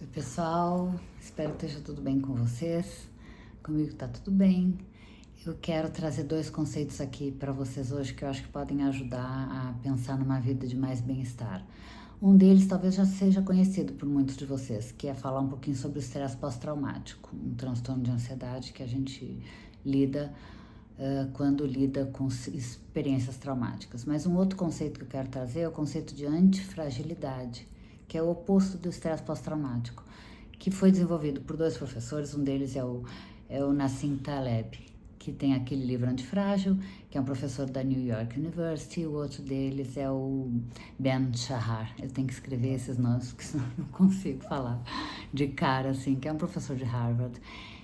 Oi, pessoal, espero que esteja tudo bem com vocês. Comigo tá tudo bem. Eu quero trazer dois conceitos aqui para vocês hoje que eu acho que podem ajudar a pensar numa vida de mais bem-estar. Um deles talvez já seja conhecido por muitos de vocês, que é falar um pouquinho sobre o estresse pós-traumático, um transtorno de ansiedade que a gente lida quando lida com experiências traumáticas. Mas um outro conceito que eu quero trazer é o conceito de antifragilidade, que é o oposto do estresse pós-traumático, que foi desenvolvido por dois professores. Um deles é o Nassim Taleb, que tem aquele livro Antifrágil, que é um professor da New York University. E o outro deles é o Ben Shahar. Eu tenho que escrever esses nomes, porque senão eu não consigo falar de cara, assim, que é um professor de Harvard.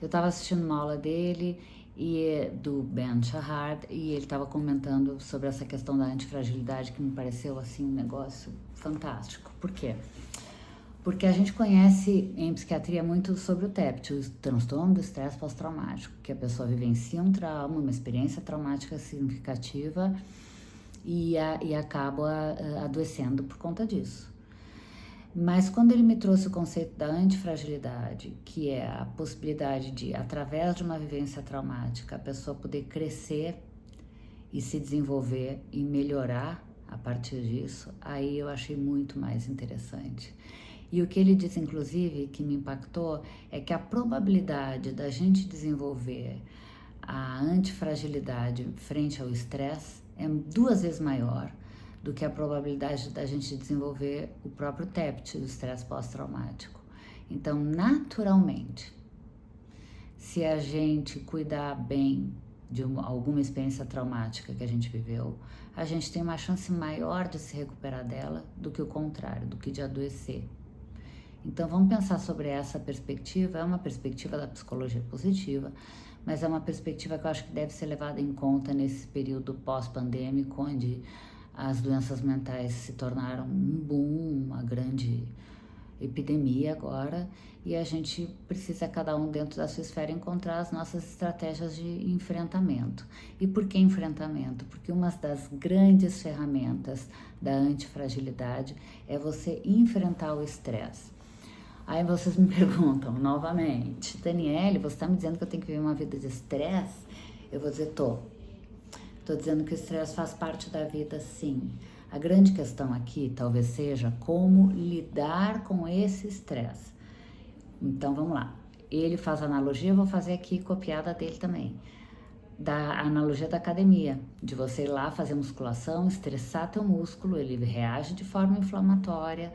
Eu estava assistindo uma aula dele e do Ben Shahar, e ele estava comentando sobre essa questão da antifragilidade, que me pareceu assim um negócio fantástico. Por quê? Porque a gente conhece em psiquiatria muito sobre o TEPT, o transtorno do estresse pós-traumático, que a pessoa vivencia um trauma, uma experiência traumática significativa e acaba adoecendo por conta disso. Mas quando ele me trouxe o conceito da antifragilidade, que é a possibilidade de, através de uma vivência traumática, a pessoa poder crescer e se desenvolver e melhorar a partir disso, aí eu achei muito mais interessante. E o que ele diz, inclusive, que me impactou, é que a probabilidade da gente desenvolver a antifragilidade frente ao estresse é 2 vezes maior do que a probabilidade da gente desenvolver o próprio TEPT, o estresse pós-traumático. Então, naturalmente, se a gente cuidar bem de alguma experiência traumática que a gente viveu, a gente tem uma chance maior de se recuperar dela do que o contrário, do que de adoecer. Então vamos pensar sobre essa perspectiva. É uma perspectiva da psicologia positiva, mas é uma perspectiva que eu acho que deve ser levada em conta nesse período pós-pandêmico, onde as doenças mentais se tornaram um boom, uma grande epidemia agora, e a gente precisa, cada um dentro da sua esfera, encontrar as nossas estratégias de enfrentamento. E por que enfrentamento? Porque uma das grandes ferramentas da antifragilidade é você enfrentar o estresse. Aí vocês me perguntam novamente: Daniele, você está me dizendo que eu tenho que viver uma vida de estresse? Eu vou dizer, Tô dizendo que o estresse faz parte da vida, sim. A grande questão aqui talvez seja como lidar com esse estresse. Então vamos lá. Ele faz analogia, eu vou fazer aqui copiada dele também. Da analogia da academia, de você ir lá fazer musculação, estressar teu músculo, ele reage de forma inflamatória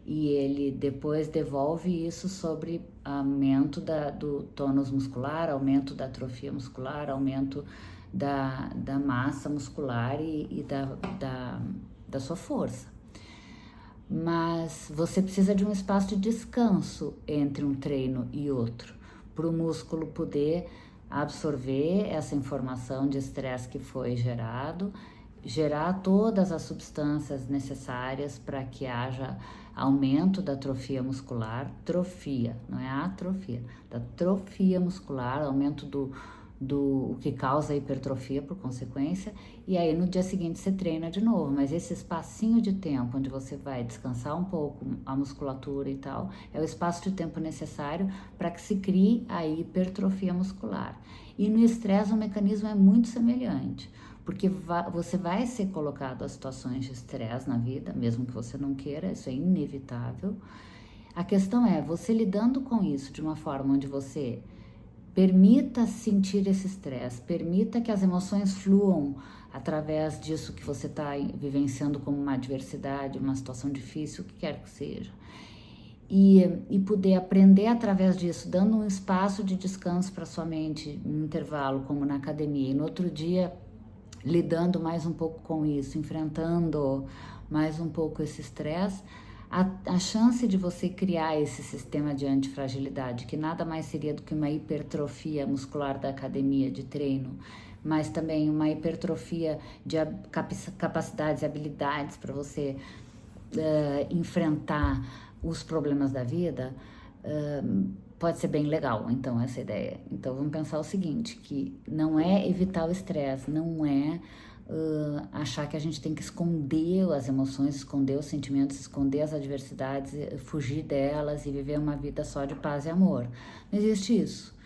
e ele depois devolve isso sobre aumento do tônus muscular, aumento da atrofia muscular, aumento da massa muscular e da sua força. Mas você precisa de um espaço de descanso entre um treino e outro, para o músculo poder absorver essa informação de estresse que foi gerado, gerar todas as substâncias necessárias para que haja aumento da atrofia muscular, trofia, não é atrofia, da atrofia muscular, aumento do o que causa a hipertrofia por consequência, e aí no dia seguinte você treina de novo. Mas esse espacinho de tempo onde você vai descansar um pouco a musculatura e tal, é o espaço de tempo necessário para que se crie a hipertrofia muscular. E no estresse o mecanismo é muito semelhante, porque você vai ser colocado a situações de estresse na vida, mesmo que você não queira, isso é inevitável. A questão é você lidando com isso de uma forma onde você permita sentir esse estresse, permita que as emoções fluam através disso que você está vivenciando como uma adversidade, uma situação difícil, o que quer que seja. E poder aprender através disso, dando um espaço de descanso para sua mente, um intervalo, como na academia, e no outro dia lidando mais um pouco com isso, enfrentando mais um pouco esse estresse. A chance de você criar esse sistema de antifragilidade, que nada mais seria do que uma hipertrofia muscular da academia de treino, mas também uma hipertrofia de capacidades e habilidades para você enfrentar os problemas da vida, pode ser bem legal, então, essa ideia. Então, vamos pensar o seguinte, que não é evitar o estresse, não é achar que a gente tem que esconder as emoções, esconder os sentimentos, esconder as adversidades, fugir delas e viver uma vida só de paz e amor. Não existe isso.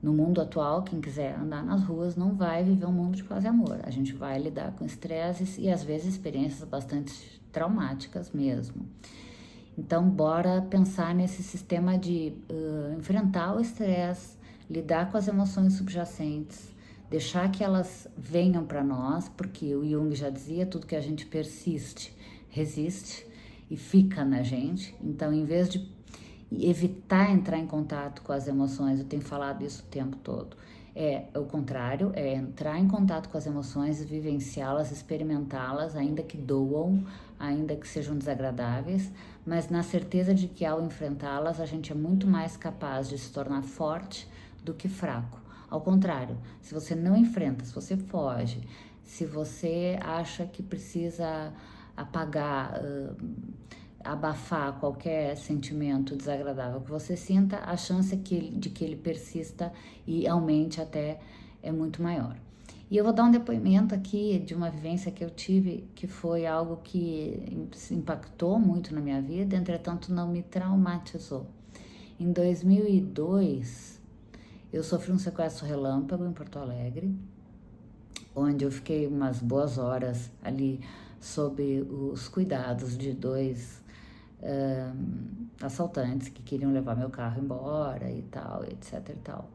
No mundo atual, quem quiser andar nas ruas não vai viver um mundo de paz e amor. A gente vai lidar com estresses e às vezes experiências bastante traumáticas mesmo. Então, bora pensar nesse sistema de enfrentar o estresse, lidar com as emoções subjacentes, deixar que elas venham para nós, porque o Jung já dizia, tudo que a gente persiste, resiste e fica na gente. Então, em vez de evitar entrar em contato com as emoções, eu tenho falado isso o tempo todo, é o contrário, é entrar em contato com as emoções, vivenciá-las, experimentá-las, ainda que doam, ainda que sejam desagradáveis, mas na certeza de que ao enfrentá-las a gente é muito mais capaz de se tornar forte do que fraco. Ao contrário, se você não enfrenta, se você foge, se você acha que precisa apagar, abafar qualquer sentimento desagradável que você sinta, a chance de que ele persista e aumente até é muito maior. E eu vou dar um depoimento aqui de uma vivência que eu tive, que foi algo que impactou muito na minha vida, entretanto não me traumatizou. Em 2002, eu sofri um sequestro relâmpago em Porto Alegre, onde eu fiquei umas boas horas ali sob os cuidados de dois assaltantes que queriam levar meu carro embora e tal, etc e tal.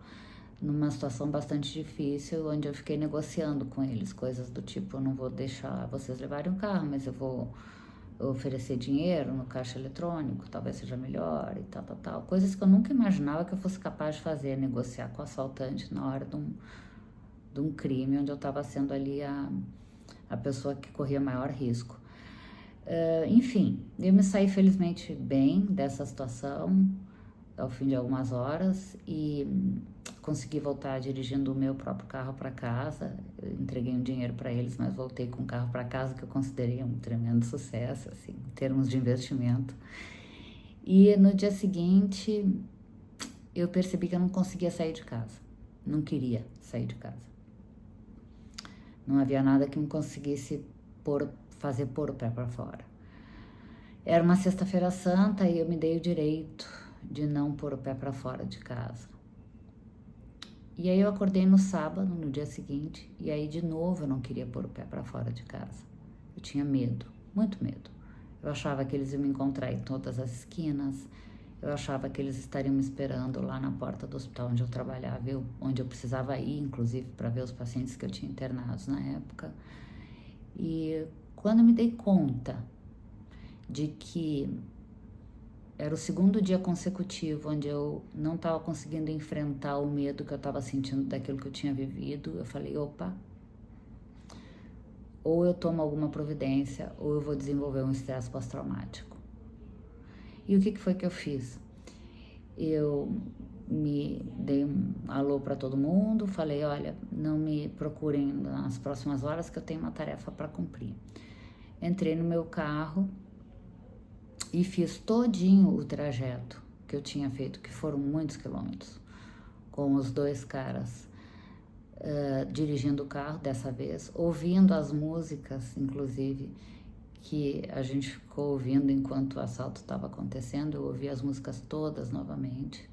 Numa situação bastante difícil, onde eu fiquei negociando com eles, coisas do tipo, eu não vou deixar vocês levarem o carro, mas eu vou oferecer dinheiro no caixa eletrônico, talvez seja melhor e tal, tal, tal. Coisas que eu nunca imaginava que eu fosse capaz de fazer, negociar com o assaltante na hora de um crime, onde eu estava sendo ali a pessoa que corria maior risco. Enfim, eu me saí felizmente bem dessa situação ao fim de algumas horas e consegui voltar dirigindo o meu próprio carro para casa. Eu entreguei um dinheiro para eles, mas voltei com o carro para casa, que eu considerei um tremendo sucesso, assim, em termos de investimento. E no dia seguinte, eu percebi que eu não conseguia sair de casa, não queria sair de casa. Não havia nada que me conseguisse fazer pôr o pé para fora. Era uma sexta-feira santa e eu me dei o direito de não pôr o pé para fora de casa. E aí eu acordei no sábado, no dia seguinte, e aí de novo eu não queria pôr o pé para fora de casa. Eu tinha medo, muito medo. Eu achava que eles iam me encontrar em todas as esquinas, eu achava que eles estariam me esperando lá na porta do hospital onde eu trabalhava, onde eu precisava ir, inclusive, para ver os pacientes que eu tinha internados na época. E quando eu me dei conta de que era o segundo dia consecutivo onde eu não estava conseguindo enfrentar o medo que eu estava sentindo daquilo que eu tinha vivido, eu falei, opa, ou eu tomo alguma providência ou eu vou desenvolver um estresse pós-traumático. E o que foi que eu fiz? Eu me dei um alô para todo mundo, falei, olha, não me procurem nas próximas horas que eu tenho uma tarefa para cumprir. Entrei no meu carro e fiz todinho o trajeto que eu tinha feito, que foram muitos quilômetros, com os dois caras dirigindo o carro dessa vez, ouvindo as músicas, inclusive, que a gente ficou ouvindo enquanto o assalto estava acontecendo. Eu ouvi as músicas todas novamente.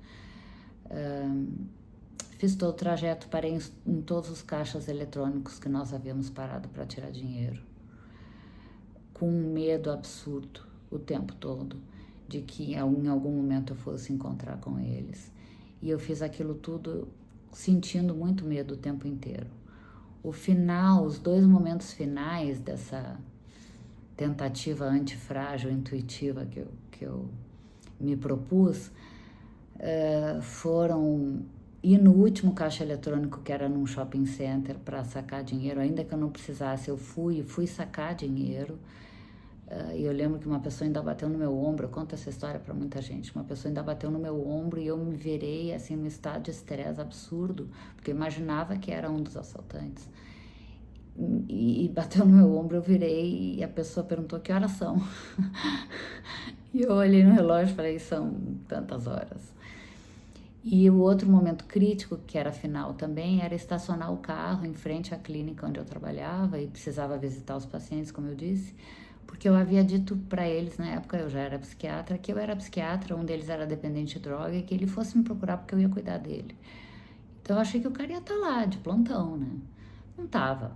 Fiz todo o trajeto, parei em todos os caixas eletrônicos que nós havíamos parado para tirar dinheiro, com um medo absurdo o tempo todo de que em algum momento eu fosse encontrar com eles. E eu fiz aquilo tudo sentindo muito medo o tempo inteiro. O final, os dois momentos finais dessa tentativa antifrágil, intuitiva que eu me propus, foram ir no último caixa eletrônico, que era num shopping center, para sacar dinheiro. Ainda que eu não precisasse, eu fui sacar dinheiro. E eu lembro que uma pessoa ainda bateu no meu ombro. Eu conto essa história para muita gente. Uma pessoa ainda bateu no meu ombro e eu me virei assim num estado de estresse absurdo, porque eu imaginava que era um dos assaltantes. E bateu no meu ombro, eu virei e a pessoa perguntou que horas são. E eu olhei no relógio e falei, são tantas horas. E o outro momento crítico, que era final também, era estacionar o carro em frente à clínica onde eu trabalhava e precisava visitar os pacientes, como eu disse, porque eu havia dito para eles, na época eu já era psiquiatra, que eu era psiquiatra, um deles era dependente de droga e que ele fosse me procurar porque eu ia cuidar dele. Então eu achei que o cara ia estar lá, de plantão, né? Não tava,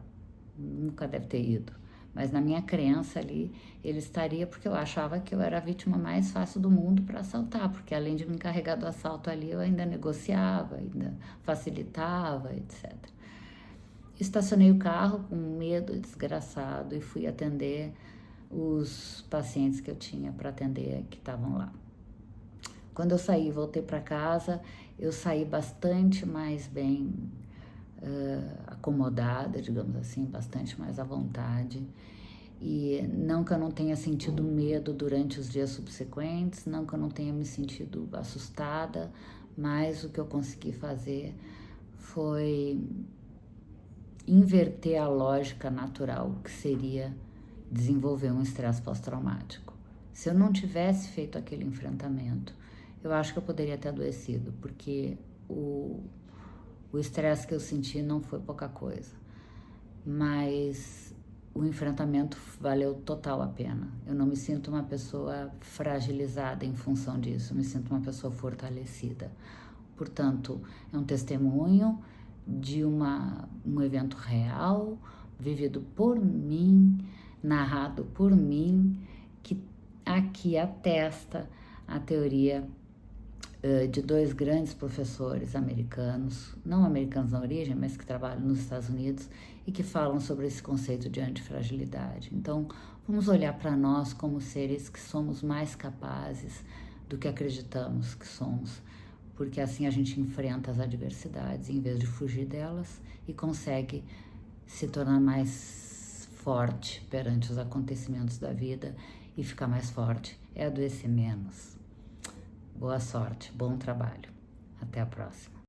nunca deve ter ido. Mas na minha crença ali, ele estaria porque eu achava que eu era a vítima mais fácil do mundo para assaltar, porque além de me encarregar do assalto ali, eu ainda negociava, ainda facilitava, etc. Estacionei o carro com medo desgraçado e fui atender os pacientes que eu tinha para atender que estavam lá. Quando eu saí, voltei para casa, eu saí bastante mais bem acomodada, digamos assim, bastante mais à vontade. E não que eu não tenha sentido medo durante os dias subsequentes, não que eu não tenha me sentido assustada, mas o que eu consegui fazer foi inverter a lógica natural que seria desenvolver um estresse pós-traumático. Se eu não tivesse feito aquele enfrentamento, eu acho que eu poderia ter adoecido, porque o estresse que eu senti não foi pouca coisa, mas o enfrentamento valeu total a pena. Eu não me sinto uma pessoa fragilizada em função disso, eu me sinto uma pessoa fortalecida. Portanto, é um testemunho de um evento real, vivido por mim, narrado por mim, que aqui atesta a teoria de dois grandes professores americanos, não americanos na origem, mas que trabalham nos Estados Unidos e que falam sobre esse conceito de antifragilidade. Então, vamos olhar para nós como seres que somos mais capazes do que acreditamos que somos, porque assim a gente enfrenta as adversidades em vez de fugir delas e consegue se tornar mais forte perante os acontecimentos da vida e ficar mais forte é adoecer menos. Boa sorte, bom trabalho. Até a próxima.